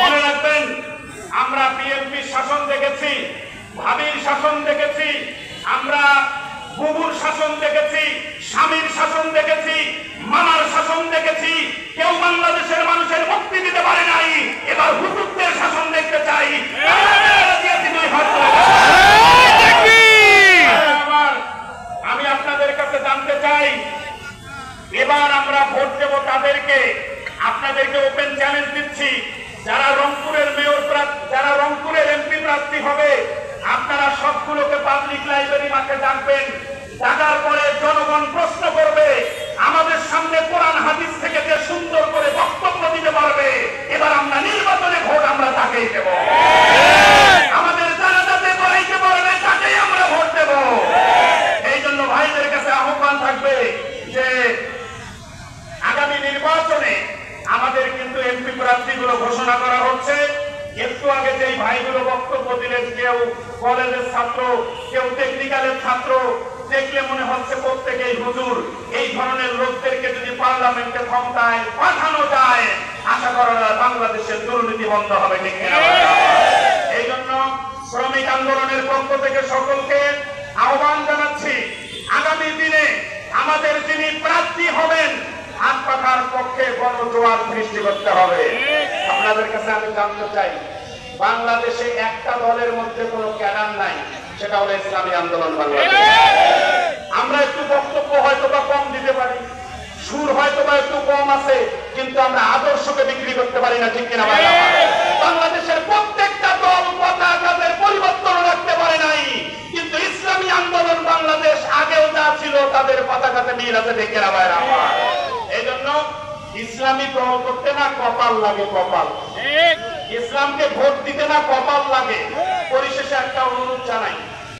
মনে রাখবেন, আমরা বিএনপির শাসন দেখেছি, ভাবির শাসন দেখেছি, আমরা বুবুর শাসন দেখেছি, স্বামীর শাসন দেখেছি, মামার শাসন দেখেছি। কেউ বাংলাদেশের মানুষের মুক্তি দিতে পারে নাই। এবার হুজুরদের শাসন দেখতে চাই। আমি আপনাদের কাছে জানতে চাই, এবার আমরা ভোট দেব তাদেরকে। আপনাদেরকে ওপেন চ্যালেঞ্জ দিচ্ছি, যারা রংপুরের মেয়র প্রার্থী, যারা রংপুরের এমপি প্রার্থী হবে, আপনারা সবগুলোকে পাবলিক লাইব্রেরি মাঠে ডাকবেন। ডাকার পরে জনগণ প্রশ্ন করবে, আমাদের সামনে কোরআন হাদিস থেকে যে সুন্দর করে বক্তব্য দিতে পারবে, এবার আমরা নির্বাচনে ভোট আমরা তাকেই দেব। আমাদের যারা যাতে করাইতে পারবে তাকেই আমরা ভোট দেব। এই জন্য ভাইদের কাছে আহ্বান থাকবে যে আগামী নির্বাচনে আমাদের কিন্তু এমপি প্রার্থীগুলো ঘোষণা করা হচ্ছে। একটু আগে যেই ভাইগুলো বক্তব্য দিলেন, কেউ কলেজের ছাত্র, কেউ টেকনিক্যালের ছাত্র, দেখলে মনে হচ্ছে প্রত্যেকেই হুজুর। এই ধরনের লোকদেরকে যদি পার্লামেন্টে ক্ষমতায় পাঠানো যায়, আশা করা যায় বাংলাদেশের দুর্নীতি বন্ধ হবে। ঠিক কিনা? এই জন্য শ্রমিক আন্দোলনের পক্ষ থেকে সকলকে আহ্বান জানাচ্ছি, আগামী দিনে আমাদের যিনি প্রার্থী হবেন, হাত পাখার পক্ষে গণজোয়ার সৃষ্টি করতে হবে। আপনাদের কাছে আমি জানতে চাই, বাংলাদেশে একটা দলের মধ্যে কোনো ক্যাডার নাই, সেটা হলো ইসলামী আন্দোলন বাংলাদেশ। আমরা একটু বক্তব্য হয়তো বা কম দিতে পারি, সুর হয়তো বা একটু কম আছে, কিন্তু আমরা আদর্শকে বিক্রি করতে পারি না। ঠিক কিনা? বাংলাদেশের প্রত্যেকটা দল পতাকাদের পরিবর্তন রাখতে পারে নাই, কিন্তু ইসলামী আন্দোলন বাংলাদেশ আগেও যা ছিল তাদের পতাকাতে মিল আছে। ঠিক কিনা ভাইরা? এই জন্য ইসলামী দল করতে না কপাল লাগে, কপাল। ইসলামকে ভোট দিতে না কপাল লাগে।